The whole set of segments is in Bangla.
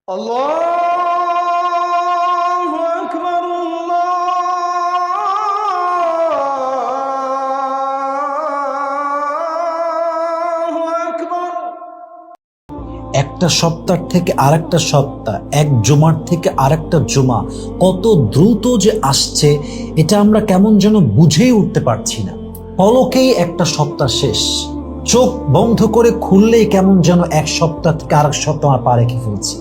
আল্লাহু আকবার, আল্লাহু আকবার। একটা সপ্তাহ থেকে আরেকটা সপ্তাহ, এক জুমার থেকে আরেকটা জুমা কত দ্রুত যে আসছে এটা আমরা কেমন যেন বুঝেই উঠতে পারছি না। পলকেই একটা সপ্তাহ শেষ, চোখ বন্ধ করে খুললেই কেমন যেন এক সপ্তাহ থেকে আরেক সপ্তাহ আমরা পা রেখে ফেলছি।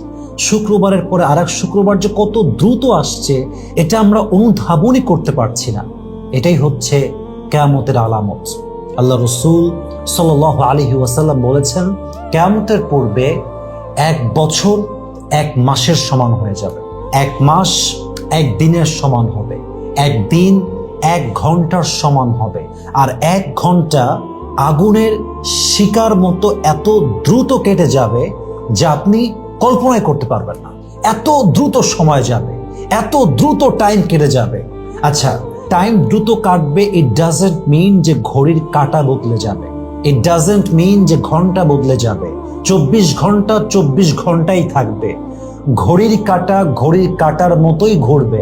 শুক্রবারের পরে আরেক শুক্রবার যে কত দ্রুত আসছে এটা আমরা অনুধাবনই করতে পারছি না। এটাই হচ্ছে কিয়ামতের আলামত। আল্লাহ রাসূল সাল্লাল্লাহু আলাইহি ওয়াসাল্লাম বলেছেন, কিয়ামতের পূর্বে এক বছর এক মাসের সমান হয়ে যাবে, এক মাস এক দিনের সমান হবে, এক দিন এক ঘন্টার সমান হবে, আর এক ঘন্টা আগুনের শিকার মতো এত দ্রুত কেটে যাবে যা আপনি কল্পনাই করতে পারবেন না। এত দ্রুত সময় যাবে, এত দ্রুত টাইম কেটে যাবে। আচ্ছা, টাইম দ্রুত কাটবে ইট ডাজন্ট মিন যে ঘড়ির কাঁটা বদলে যাবে, ইট ডাজন্ট মিন যে ঘন্টা বদলে যাবে। 24 ঘন্টা 24 ঘন্টাই থাকবে, ঘড়ির কাঁটার মতোই ঘুরবে।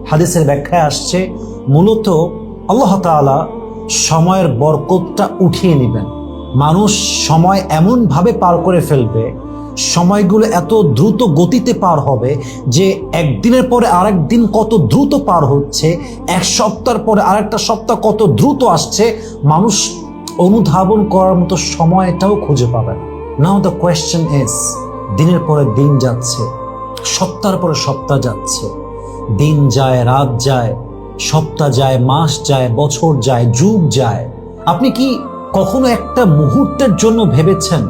হাদিসের ব্যাখ্যায় আসছে, মূলত আল্লাহ তাআলা সময়ের বরকতটা উঠিয়ে নেবেন। মানুষ সময় এমন ভাবে পার করে ফেলবে, সময়গুলো এত দ্রুত গতিতে পার হবে যে একদিনের পরে আরেক দিন কত দ্রুত পার হচ্ছে, এক সপ্তাহের পরে আরেকটা সপ্তাহ কত দ্রুত আসছে, মানুষ অনুধাবন করার মতো সময়টাও খুঁজে পাবে না। নাও দ্য কোয়েশ্চেন ইজ, দিনের পরে দিন যাচ্ছে, সপ্তাহের পরে সপ্তাহ যাচ্ছে, দিন যায়, রাত যায়, সপ্তাহ যায়, মাস যায়, বছর যায়, যুগ যায়। আপনি কি কখনো একটা মুহূর্তের জন্য ভেবেছেন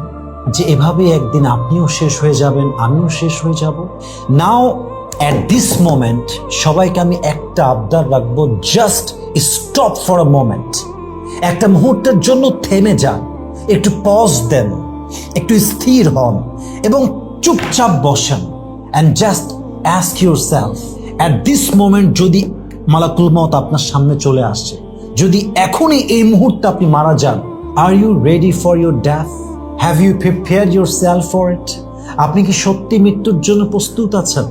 যে এভাবে একদিন আপনিও শেষ হয়ে যাবেন, আমিও শেষ হয়ে যাব? নাও অ্যাট দিস মোমেন্ট সবাইকে আমি একটা আবদার রাখবো, just stop for a moment. একটা মুহূর্তের জন্য থেমে যান, একটু পজ দেন, একটু স্থির হন এবং চুপচাপ বসেন and just ask yourself, at this moment যদি মালাকুল মউত আপনার সামনে চলে আসে, যদি এখনই এই মুহূর্তে আপনি মারা যান, are you ready for your death? Have you prepared yourself for it? আপনি কি সত্যি মৃত্যুর জন্য প্রস্তুত আছেন?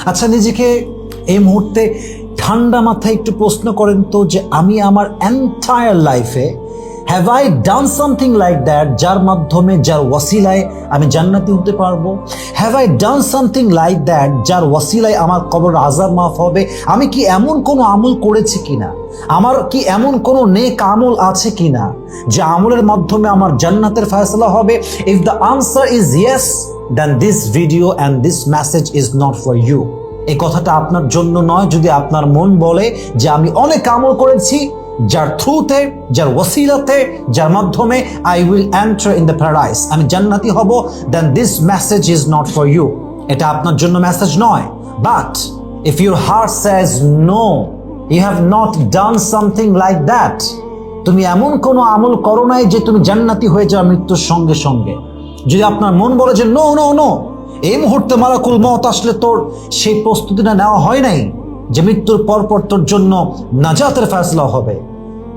আচ্ছা, নিজেকে এই মুহূর্তে ঠান্ডা মাথায় একটু প্রশ্ন করেন তো যে আমি আমার এন্টায়ার লাইফে have I done something like that, যার মাধ্যমে, যার ওয়াসিলায় আমি জান্নাতি হতে পারবো? Have I done something like that, যার ওয়াসিলায় আমার কবর আযাব মাফ হবে? আমি কি এমন কোনো আমল করেছি কিনা, আমার কি এমন কোনো নেক আমল আছে কিনা যে আমলের মাধ্যমে আমার জান্নাতের ফয়সালা হবে? If the answer is yes, then this video and this message is not for you. এই কথাটা আপনার জন্য নয়। যদি আপনার মন বলে যে আমি অনেক আমল করেছি, যার থ্রুতে, যার ওয়াসিলাতে, যার মাধ্যমে I will enter in the paradise, আমি জান্নাতি হব, then this message is not for you. এটা আপনার জন্য মেসেজ নয়। But if your heart says no, you have not done something like that, তুমি এমন কোনো আমল করো নাই যে তুমি জান্নাতি হয়ে যাও মৃত্যুর সঙ্গে সঙ্গে। যদি আপনার মন বলে যে নো নো নো, এই মুহূর্তে মালাকুল মউত আসলে তোর সেই প্রস্তুতিটা নেওয়া হয় নাই যে মৃত্যুর পরপর তোর জন্য নাজাতের ফয়সালা হবে,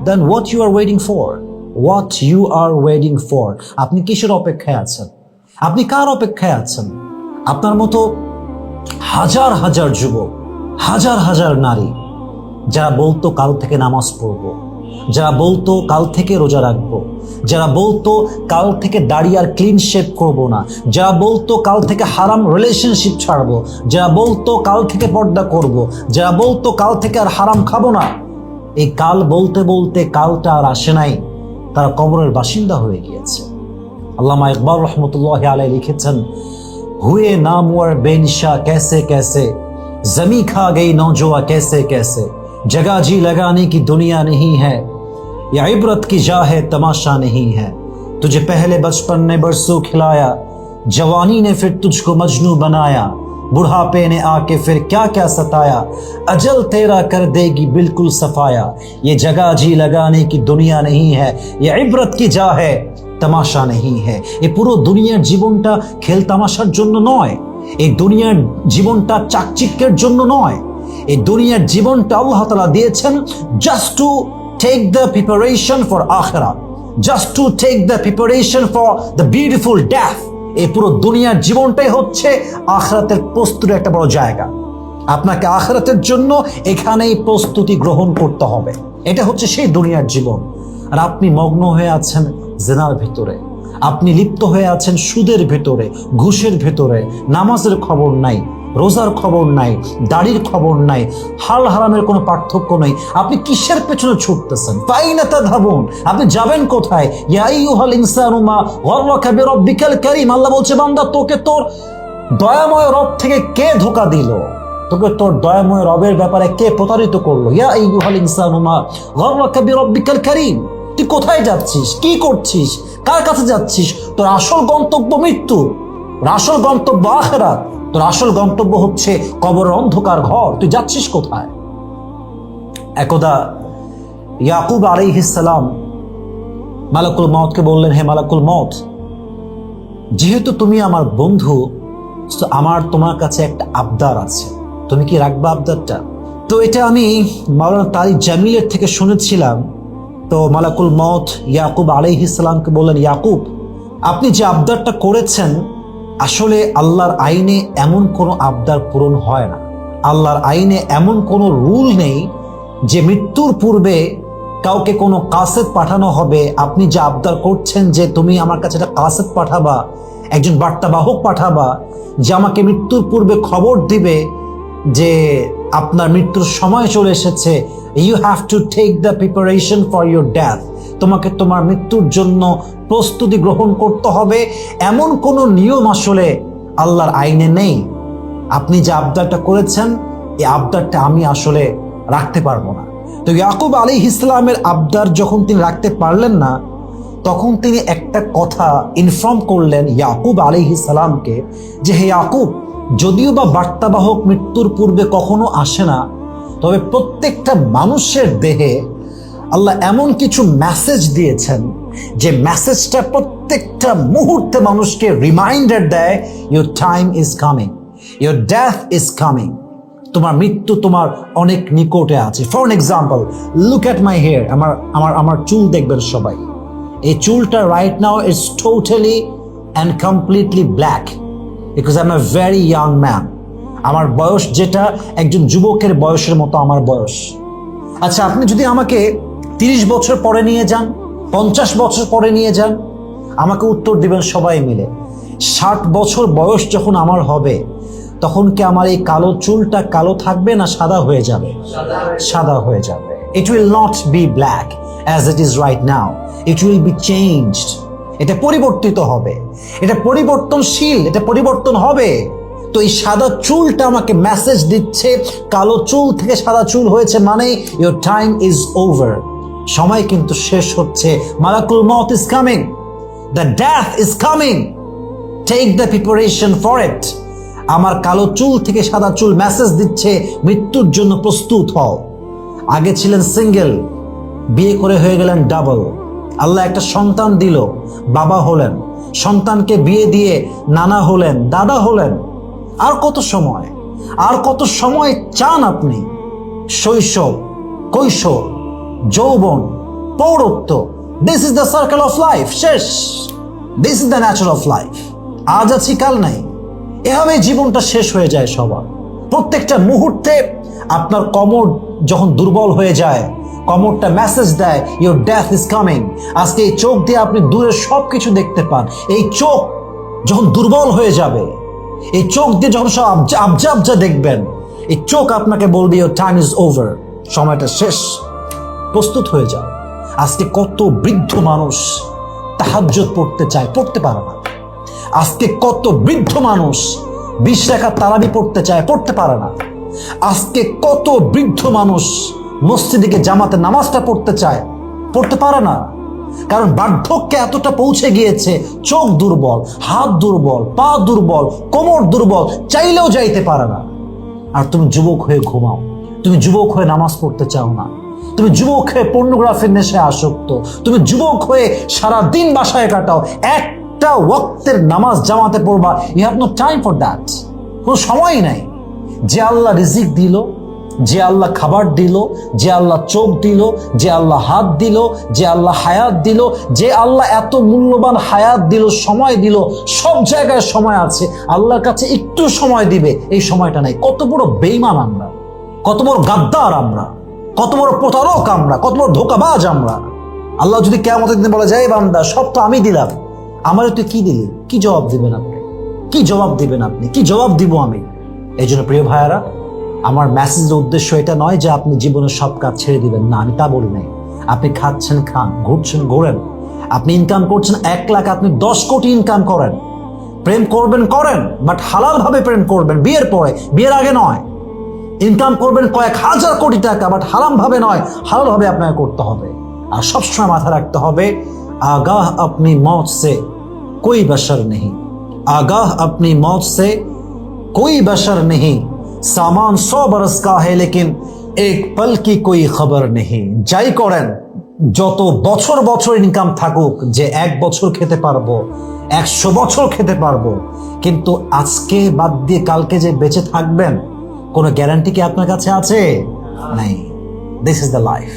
then what you are waiting for? What you are waiting for? আপনি কিসের অপেক্ষায় আছেন? আপনি কার অপেক্ষায় আছেন? আপনার মতো হাজার হাজার যুবক, হাজার হাজার নারী যারা বলতো কাল থেকে নামাজ পড়বো, যারা বলতো কাল থেকে রোজা রাখবো, যারা বলতো কাল থেকে দাড়ি আর ক্লিন শেভ করবো না, যারা বলতো কাল থেকে হারাম রিলেশনশিপ ছাড়বো, যারা বলতো কাল থেকে পর্দা করব, যারা বলতো কাল থেকে আর হারাম খাবো না, এই কাল বলতে বলতে কালটা আর আসে নাই, তারা কবরের বাসিন্দা হয়ে গিয়েছে। আল্লামা ইকবাল রহমতুল্লাহ আলাইহি লিখেছেন, হুয়ে নামওয়ার বেনিশা कैसे कैसे, जमी खा गई नौजवा कैसे कैसे, जगह जी लगाने की दुनिया नहीं है, या इबरत की जा है तमाशा नहीं है, तुझे पहले बचपन ने बरसों खिलाया, जवानी ने फिर तुझको मजनू बनाया, बुढ़ापे ने आके फिर क्या क्या सताया, अजल तेरा कर देगी बिल्कुल सफाया, ये जगह जी लगाने की दुनिया नहीं है, ये इबरत की जा है তামাশা নেই হ্যাঁ। এই পুরো দুনিয়ার জীবনটা খেল তামাশার জন্য নয়, এই দুনিয়ার জীবনটা চাকচিক্যের জন্য নয়, এই দুনিয়ার জীবনটা আল্লাহ তাআলা দিয়েছেন just to take the preparation for আখিরাত, just to take the preparation for the beautiful death. এই পুরো দুনিয়ার জীবনটাই হচ্ছে আখিরাতের প্রস্তুতির একটা বড় জায়গা। আপনাকে আখিরাতের জন্য এখানেই প্রস্তুতি গ্রহণ করতে হবে। এটা হচ্ছে সেই দুনিয়ার জীবন। আর আপনি মগ্ন হয়ে আছেন জিনার ভিতরে, আপনি লিপ্ত হয়ে আছেন সুদের ভিতরে, ঘুষের ভিতরে, নামাজের খবর নাই, রোজার খবর নাই, দাড়ির খবর নাই, হাল হারামের কোনো পার্থক্য নেই। আপনি কিসের পেছনে ছুটতেছেন? ফাইনা তাযহাবুন, আপনি যাবেন কোথায়? ইয়া আইয়ুহাল ইনসানু মা গাররাকা বিরাব্বিকাল কারীম, আল্লাহ বলছে বান্দা তোকে তোর দয়াময় রব থেকে কে ধোঁকা দিল? তোকে তোর দয়াময় রবের ব্যাপারে কে প্রতারিত করলো? ইয়া আইয়ুহাল ইনসানু মা গাররাকা বিরাব্বিকাল কারীম, তুই কোথায় যাচ্ছিস? কি করছিস? কার কাছে যাচ্ছিস? তোর আসল গন্তব্য মৃত্যু, তোর আসল গন্তব্য আখিরাত, তোর আসল গন্তব্য হচ্ছে কবরের অন্ধকার ঘর। তুই যাচ্ছিস কোথায়? একদা ইয়াকুব আলাইহিস সালাম মালাকুল মউতকে বললেন, হে মালাকুল মউত, যেহেতু তুমি আমার বন্ধু, তো আমার তোমার কাছে একটা আবদার আছে, তুমি কি রাখবা আবদারটা? তো এটা আমি মাওলানা তারিক জামিলের থেকে শুনেছিলাম। তো মালাকুল মউত ইয়াকুব আলাইহিস সালামকে বললেন, ইয়াকুব, আপনি যে আবদারটা করেছেন, আসলে আল্লাহর আইনে এমন কোনো আবদার পূরণ হয় না। আল্লাহর আইনে এমন কোনো রুল নেই যে মৃত্যুর পূর্বে কাউকে কোনো কাসেদ পাঠানো হবে। আপনি যে আবদার করছেন যে তুমি আমার কাছে একটা কাসেদ পাঠাবা, একজন বার্তাবাহক পাঠাবা যে আমাকে মৃত্যুর পূর্বে খবর দিবে যে আপনার মৃত্যুর সময় চলে এসেছে, you have to take the preparation for your death, তোমাকে তোমার মৃত্যুর জন্য প্রস্তুতি গ্রহণ করতে হবে, এমন কোনো নিয়ম আসলে আল্লাহর আইনে নেই। আপনি যে আবদারটা করেছেন, এই আবদারটা আমি আসলে রাখতে পারবো না। তো ইয়াকুব আলাইহিস সালামের আবদার যখন তিনি রাখতে পারলেন না, তখন তিনি একটা কথা ইনফর্ম করলেন ইয়াকুব আলাইহিস সালামকে যে, হে ইয়াকুব, যদিও বা বার্তাবাহক মৃত্যুর পূর্বে কখনো আসে না, তবে প্রত্যেকটা মানুষের দেহে আল্লাহ এমন কিছু মেসেজ দিয়েছেন যে মেসেজটা প্রত্যেকটা মুহূর্তে মানুষকে রিমাইন্ডার দেয়, your time is coming, your death is coming, তোমার মৃত্যু তোমার অনেক নিকটে আছে। For an example, look at my hair, আমার চুল দেখবেন সবাই। এই চুলটা right now is totally and completely black, because I am a very young man. আমার বয়স যেটা একজন যুবকের বয়সের মতো আমার বয়স। আচ্ছা, আপনি যদি আমাকে 30 বছর পরে নিয়ে যান, 50 বছর পরে নিয়ে যান, আমাকে উত্তর দিবেন সবাই মিলে 60 বছর বয়স যখন আমার হবে, তখন কি আমার এই কালো চুলটা কালো থাকবে না সাদা হয়ে যাবে? সাদা হয়ে যাবে। It will not be black as it is right now, it will be changed. এটা পরিবর্তিত হবে, এটা পরিবর্তনশীল, এটা পরিবর্তন হবে। তো এই সাদা চুলটা আমাকে মেসেজ দিচ্ছে, কালো চুল থেকে সাদা চুল হয়েছে মানে ইউর টাইম ইজ ওভার, সময় কিন্তু শেষ হচ্ছে। মালাকুল মউত is coming, the death is coming, take the preparation for it. আমার কালো চুল থেকে সাদা চুল মেসেজ দিচ্ছে, মৃত্যুর জন্য প্রস্তুত হও। আগে ছিলেন সিঙ্গেল, বিয়ে করে হয়ে গেলেন ডাবল। আল্লাহ একটা সন্তান দিল, বাবা হলেন, সন্তানকে বিয়ে দিয়ে নানা হলেন, দাদা হলেন। আর কত সময়, আর কত সময় চান আপনি? শৈশব, কৈশোর, যৌবন, পৌরত্ব, this is the circle of life. শেষ, this is the nature of life. আজ আছি কাল নাই, এভাবে জীবনটা শেষ হয়ে যায় সবার। প্রত্যেকটা মুহূর্তে আপনার কোমর যখন দুর্বল হয়ে যায়, কোমরটা মেসেজ দেয় ইউর ডেথ ইজ কামিং। আজকে এই চোখ দিয়ে আপনি দূরের সব কিছু দেখতে পান, এই চোখ যখন দুর্বল হয়ে যাবে, এই চোখ দিয়ে যখন সব আবজা আবজা দেখবেন, এই চোখ আপনাকে বলবে ইউর টাইম ইজ ওভার, সময়টা শেষ, প্রস্তুত হয়ে যাও। আজকে কত বৃদ্ধ মানুষ তাহাজ্জুদ পড়তে চায়, পড়তে পারে না। আজকে কত বৃদ্ধ মানুষ 20 রাকাত তারাবি পড়তে চায়, পড়তে পারে না। আজকে কত বৃদ্ধ মানুষ মসজিদে গিয়ে জামাতে নামাজটা পড়তে চায়, পড়তে পারে না। কারণ বার্ধক্যে এতটা পৌঁছে গিয়েছে, চোখ দুর্বল, হাত দুর্বল, পা দুর্বল, কোমর দুর্বল, চাইলেও যাইতে পারে না। আর তুমি যুবক হয়ে ঘুমাও, তুমি যুবক হয়ে নামাজ পড়তে চাও না, তুমি যুবক হয়ে পর্নোগ্রাফির নেশায় আসক্ত, তুমি যুবক হয়ে সারা দিন বাসায় কাটাও, একটা ওয়াক্তের নামাজ জামাতে পড়বা, you have no time for that, কোনো সময়ই নাই। যে আল্লাহ রিজিক দিল, যে আল্লাহ খাবার দিল, যে আল্লাহ চোখ দিল, যে আল্লাহ হাত দিল, যে আল্লাহ হায়াত দিল, যে আল্লাহ এত মূল্যবান হায়াত দিল, সময় দিল, সব জায়গায় সময় আছে, আল্লাহর কাছে একটু সময় দিবে এই সময়টা নাই। কত বড় বেঈমান আমরা, কত বড় গাদ্দার আমরা, কত বড় প্রতারক আমরা, কত বড় ধোঁকাবাজ আমরা। আল্লাহ যদি কিয়ামতের দিন বলে যায় বান্দা সব তো আমি দিলাম, আমারে তুই কি দিলি, কি জবাব দিবেন আপনি? কি জবাব দিবেন আপনি? কি জবাব দিব আমি? এই জন্য প্রিয় ভাইয়ারা, আমার মেসেজের উদ্দেশ্য এটা নয় যে আপনি জীবনের সব কাজ ছেড়ে দিবেন, না, আমি তা বলি নাই। আপনি খাচ্ছেন খান, ঘুরছেন ঘোরেন, আপনি ইনকাম করছেন 1 লাখ, আপনি 10 কোটি ইনকাম করেন, প্রেম করবেন করেন, বাট হালাল ভাবে প্রেম করবেন, বিয়ের পরে, বিয়ের আগে নয়। ইনকাম করবেন কয়েক হাজার কোটি টাকা, বাট হারাম ভাবে নয়, হালাল ভাবে আপনাকে করতে হবে। আর সবসময় মাথা রাখতে হবে, আগাহ আপনি মौत से कोई बशर नहीं, आगाह अपनी मौत से कोई बशर नहीं, सामान 100 बरस का है लेकिन एक पल की कोई खबर नहीं। যাই করেন, যত বছর বছর ইনকাম থাকুক, যে 1 বছর খেতে পারবো, 100 বছর খেতে পারবো, কিন্তু আজকে বাদ দিয়ে কালকে যে বেঁচে থাকবেন কোনো গ্যারান্টি কি আপনার কাছে আছে? নাই। This is the life.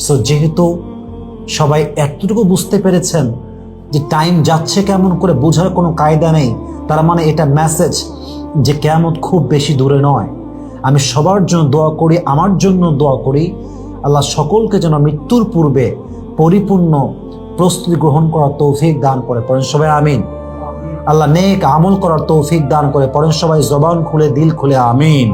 So যেহেতু সবাই এতটুকু বুঝতে পেরেছেন যে টাইম যাচ্ছে কেমন করে বোঝার কোনো কায়দা নেই, তার মানে এটা মেসেজ যে কিয়ামত খুব বেশি দূরে নয়। আমি সবার জন্য দোয়া করি, আমার জন্য দোয়া করি, আল্লাহ সকলকে যেন মৃত্যুর পূর্বে পরিপূর্ণ প্রস্তুতি গ্রহণ করার তৌফিক দান করে। পড়েন সবাই আমিন। আল্লাহ নেক আমল করার তৌফিক দান করে। পড়েন সবাই জবান খুলে, দিল খুলে আমিন।